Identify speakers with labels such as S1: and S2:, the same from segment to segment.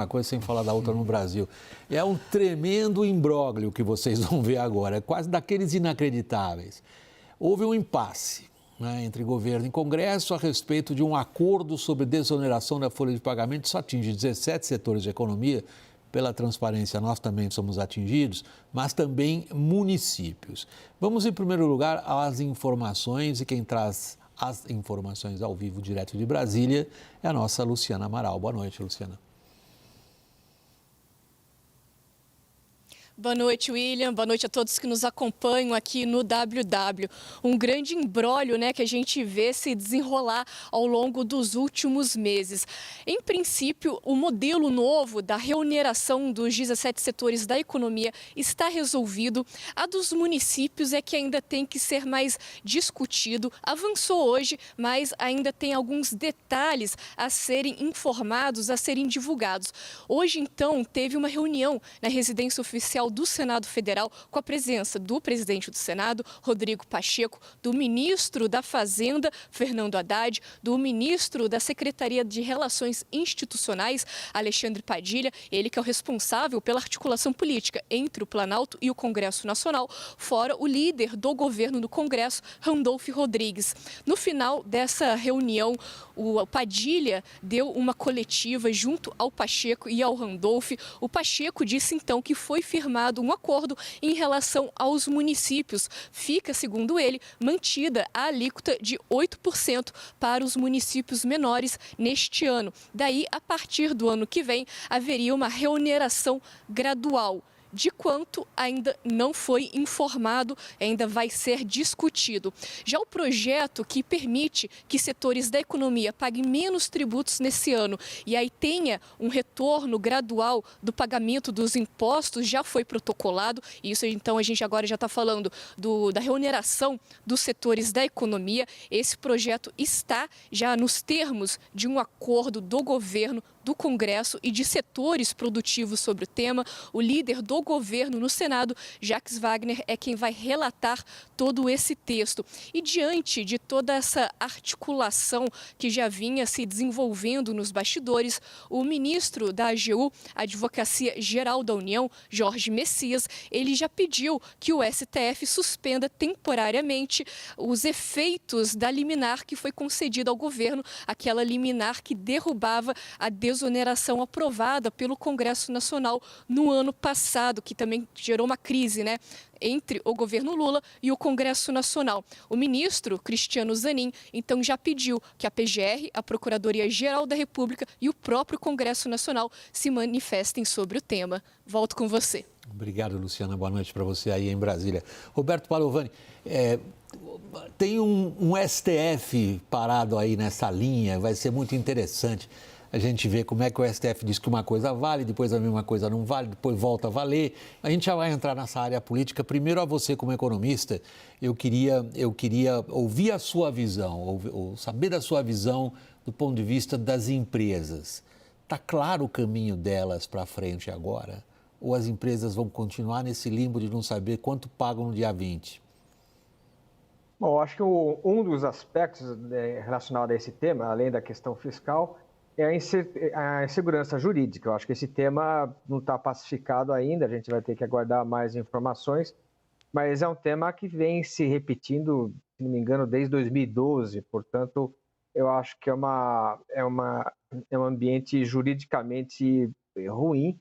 S1: uma coisa sem falar da outra no Brasil. É um tremendo imbróglio que vocês vão ver agora, é quase daqueles inacreditáveis. Houve um impasse, né, entre governo e Congresso a respeito de um acordo sobre desoneração da folha de pagamento. Isso atinge 17 setores de economia. Pela transparência, nós também somos atingidos, mas também municípios. Vamos, em primeiro lugar, às informações, e quem traz as informações ao vivo, direto de Brasília, é a nossa Luciana Amaral. Boa noite, Luciana.
S2: Boa noite, William. Boa noite a todos que nos acompanham aqui no WW. Um grande imbróglio, né, que a gente vê se desenrolar ao longo dos últimos meses. Em princípio, o modelo novo da reoneração dos 17 setores da economia está resolvido. A dos municípios é que ainda tem que ser mais discutido. Avançou hoje, mas ainda tem alguns detalhes a serem informados, a serem divulgados. Hoje, então, teve uma reunião na residência oficial do Senado Federal, com a presença do presidente do Senado, Rodrigo Pacheco, do ministro da Fazenda, Fernando Haddad, do ministro da Secretaria de Relações Institucionais, Alexandre Padilha, ele que é o responsável pela articulação política entre o Planalto e o Congresso Nacional, fora o líder do governo no Congresso, Randolph Rodrigues. No final dessa reunião, o Padilha deu uma coletiva junto ao Pacheco e ao Randolph. O Pacheco disse então que foi firmado um acordo em relação aos municípios. Fica, segundo ele, mantida a alíquota de 8% para os municípios menores neste ano. Daí, a partir do ano que vem, haveria uma reoneração gradual. De quanto ainda não foi informado, ainda vai ser discutido. Já o projeto que permite que setores da economia paguem menos tributos nesse ano e aí tenha um retorno gradual do pagamento dos impostos já foi protocolado. Isso, então, a gente agora já está falando da reoneração dos setores da economia. Esse projeto está já nos termos de um acordo do governo, do Congresso e de setores produtivos sobre o tema. O líder do governo no Senado, Jacques Wagner, é quem vai relatar todo esse texto. E diante de toda essa articulação que já vinha se desenvolvendo nos bastidores, o ministro da AGU, Advocacia Geral da União, Jorge Messias, ele já pediu que o STF suspenda temporariamente os efeitos da liminar que foi concedida ao governo, aquela liminar que derrubava a desoneração aprovada pelo Congresso Nacional no ano passado, que também gerou uma crise, né, entre o governo Lula e o Congresso Nacional. O ministro Cristiano Zanin, então, já pediu que a PGR, a Procuradoria-Geral da República e o próprio Congresso Nacional se manifestem sobre o tema. Volto com você.
S1: Obrigado, Luciana. Boa noite para você aí em Brasília. Roberto Padovani, tem um STF parado aí nessa linha, vai ser muito interessante a gente ver como é que o STF diz que uma coisa vale, depois a mesma coisa não vale, depois volta a valer. A gente já vai entrar nessa área política. Primeiro, a você como economista, eu queria ouvir a sua visão, ou saber da sua visão do ponto de vista das empresas. Está claro o caminho delas para frente agora? Ou as empresas vão continuar nesse limbo de não saber quanto pagam no dia 20?
S3: Bom, acho que um dos aspectos relacionados a esse tema, além da questão fiscal, é a insegurança jurídica. Eu acho que esse tema não está pacificado ainda, a gente vai ter que aguardar mais informações, mas é um tema que vem se repetindo, se não me engano, desde 2012, portanto, eu acho que é um ambiente juridicamente ruim,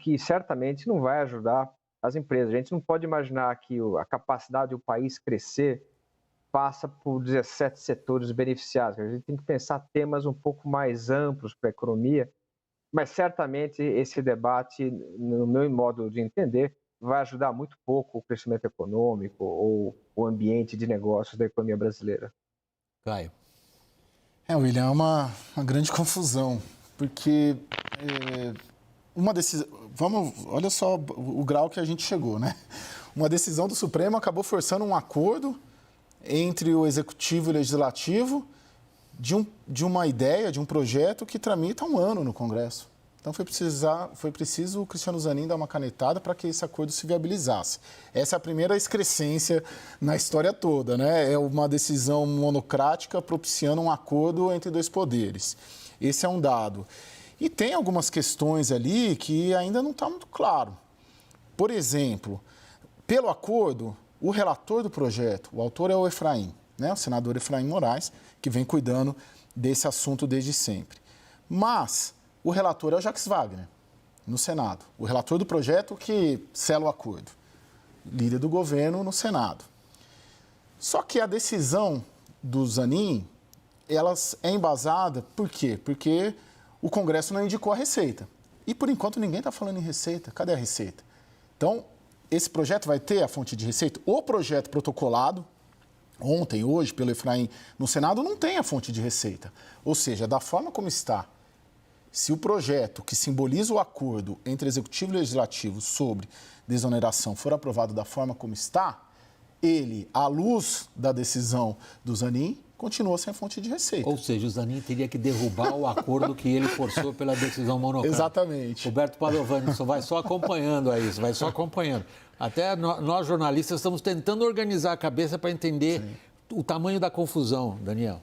S3: que certamente não vai ajudar as empresas. A gente não pode imaginar que a capacidade do país crescer passa por 17 setores beneficiados. A gente tem que pensar temas um pouco mais amplos para a economia, mas certamente esse debate, no meu modo de entender, vai ajudar muito pouco o crescimento econômico ou o ambiente de negócios da economia brasileira.
S1: Caio.
S4: William, é uma grande confusão, porque olha só o grau que a gente chegou, né? Uma decisão do Supremo acabou forçando um acordo entre o Executivo e o Legislativo de uma ideia, de um projeto que tramita há um ano no Congresso. Então foi preciso o Cristiano Zanin dar uma canetada para que esse acordo se viabilizasse. Essa é a primeira excrescência na história toda, né? É uma decisão monocrática propiciando um acordo entre dois poderes. Esse é um dado. E tem algumas questões ali que ainda não está muito claro. Por exemplo, pelo acordo, o relator do projeto, o autor é o Efraim, né? O senador Efraim Moraes, que vem cuidando desse assunto desde sempre. Mas o relator é o Jacques Wagner, no Senado. O relator do projeto que sela o acordo. Líder do governo no Senado. Só que a decisão do Zanin, ela é embasada por quê? Porque o Congresso não indicou a receita. E, por enquanto, ninguém está falando em receita. Cadê a receita? Então, esse projeto vai ter a fonte de receita? O projeto protocolado, ontem, hoje, pelo Efraim, no Senado, não tem a fonte de receita. Ou seja, da forma como está, se o projeto que simboliza o acordo entre Executivo e Legislativo sobre desoneração for aprovado da forma como está, ele, à luz da decisão do Zanin, continua sem fonte de receita.
S1: Ou seja, o Zanin teria que derrubar o acordo que ele forçou pela decisão monocrática.
S4: Exatamente.
S1: Roberto Padovani vai só acompanhando a isso, vai só acompanhando. Até nós, jornalistas, estamos tentando organizar a cabeça para entender o tamanho da confusão, Daniel.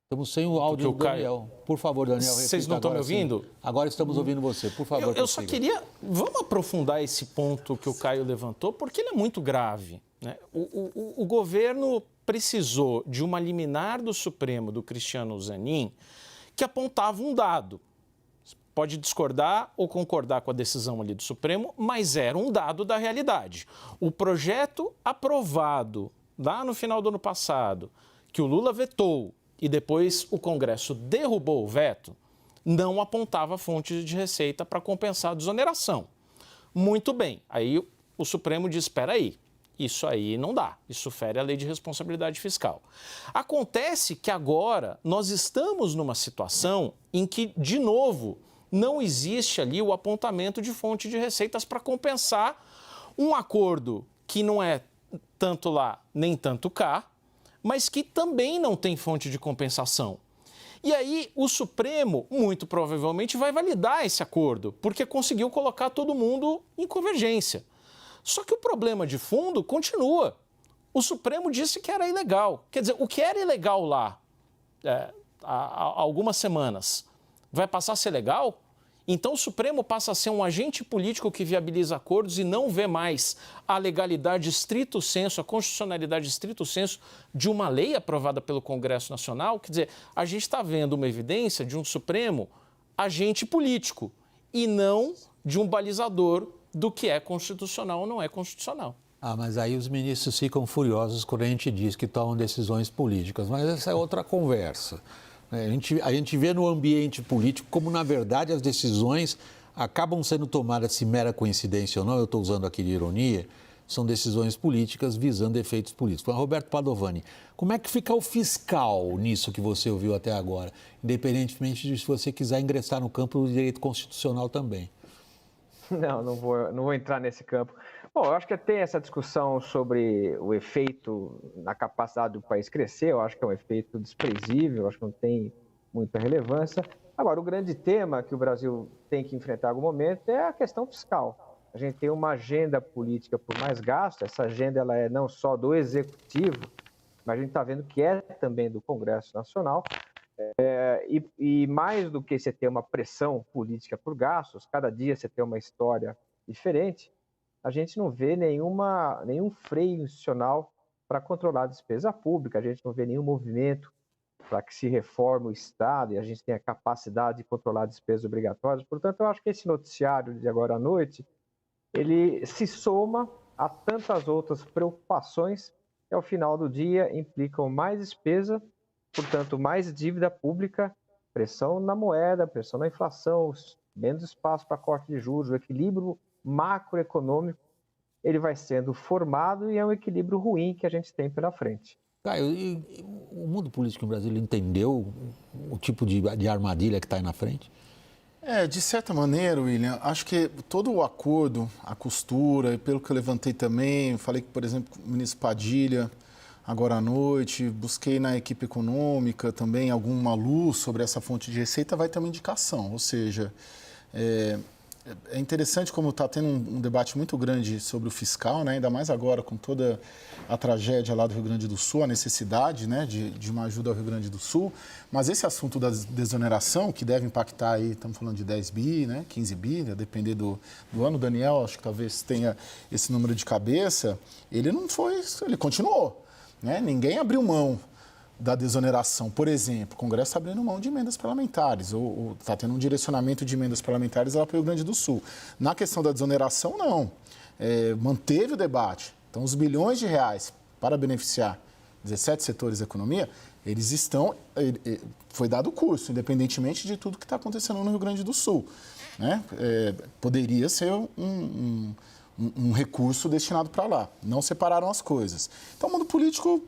S1: Estamos sem o áudio do Daniel. Por favor, Daniel.
S5: Vocês não estão me ouvindo?
S1: Sim. Agora estamos ouvindo você. Por favor,
S5: eu só queria... Vamos aprofundar esse ponto que o Caio levantou, porque ele é muito grave, né? O governo precisou de uma liminar do Supremo, do Cristiano Zanin, que apontava um dado. Pode discordar ou concordar com a decisão ali do Supremo, mas era um dado da realidade. O projeto aprovado lá no final do ano passado, que o Lula vetou e depois o Congresso derrubou o veto, não apontava fonte de receita para compensar a desoneração. Muito bem, aí o Supremo diz, espera aí, isso aí não dá, isso fere a lei de responsabilidade fiscal. Acontece que agora nós estamos numa situação em que, de novo, não existe ali o apontamento de fonte de receitas para compensar um acordo que não é tanto lá nem tanto cá, mas que também não tem fonte de compensação. E aí o Supremo, muito provavelmente, vai validar esse acordo, porque conseguiu colocar todo mundo em convergência. Só que o problema de fundo continua. O Supremo disse que era ilegal. Quer dizer, o que era ilegal lá há algumas semanas vai passar a ser legal? Então o Supremo passa a ser um agente político que viabiliza acordos e não vê mais a legalidade estrito sensu, a constitucionalidade estrito sensu de uma lei aprovada pelo Congresso Nacional. Quer dizer, a gente está vendo uma evidência de um Supremo agente político e não de um balizador do que é constitucional ou não é constitucional.
S1: Mas aí os ministros ficam furiosos quando a gente diz que tomam decisões políticas, mas essa é outra conversa. A gente vê no ambiente político como, na verdade, as decisões acabam sendo tomadas, se mera coincidência ou não, eu estou usando aqui de ironia, são decisões políticas visando efeitos políticos. Mas, Roberto Padovani, como é que fica o fiscal nisso que você ouviu até agora, independentemente de se você quiser ingressar no campo do direito constitucional também?
S3: Não vou entrar nesse campo. Bom, eu acho que tem essa discussão sobre o efeito na capacidade do país crescer, eu acho que é um efeito desprezível, eu acho que não tem muita relevância. Agora, o grande tema que o Brasil tem que enfrentar em algum momento é a questão fiscal. A gente tem uma agenda política por mais gasto, essa agenda ela é não só do Executivo, mas a gente está vendo que é também do Congresso Nacional. E mais do que você ter uma pressão política por gastos, cada dia você tem uma história diferente, a gente não vê nenhum freio institucional para controlar a despesa pública, a gente não vê nenhum movimento para que se reforme o Estado e a gente tenha capacidade de controlar despesas obrigatórias. Portanto, eu acho que esse noticiário de agora à noite, ele se soma a tantas outras preocupações que, ao final do dia, implicam mais despesa, portanto, mais dívida pública, pressão na moeda, pressão na inflação, menos espaço para corte de juros, o equilíbrio macroeconômico, ele vai sendo formado e é um equilíbrio ruim que a gente tem pela frente.
S1: Caio, o mundo político no Brasil entendeu o tipo de armadilha que está aí na frente?
S4: De certa maneira, William, acho que todo o acordo, a costura, e pelo que eu levantei também, falei que, por exemplo, com o ministro Padilha, agora à noite, busquei na equipe econômica também alguma luz sobre essa fonte de receita, vai ter uma indicação, ou seja, É interessante como está tendo um debate muito grande sobre o fiscal, né? Ainda mais agora com toda a tragédia lá do Rio Grande do Sul, a necessidade, né, de uma ajuda ao Rio Grande do Sul. Mas esse assunto da desoneração, que deve impactar aí, estamos falando de 10 bi, né, 15 bi, a depender do ano. O Daniel, acho que talvez tenha esse número de cabeça. Ele não foi, ele continuou, né? Ninguém abriu mão da desoneração. Por exemplo, o Congresso está abrindo mão de emendas parlamentares, ou está tendo um direcionamento de emendas parlamentares lá para o Rio Grande do Sul. Na questão da desoneração, não. Manteve o debate. Então, os bilhões de reais para beneficiar 17 setores da economia, eles estão... Foi dado o curso, independentemente de tudo que está acontecendo no Rio Grande do Sul, né? Poderia ser um recurso destinado para lá. Não separaram as coisas. Então, o mundo político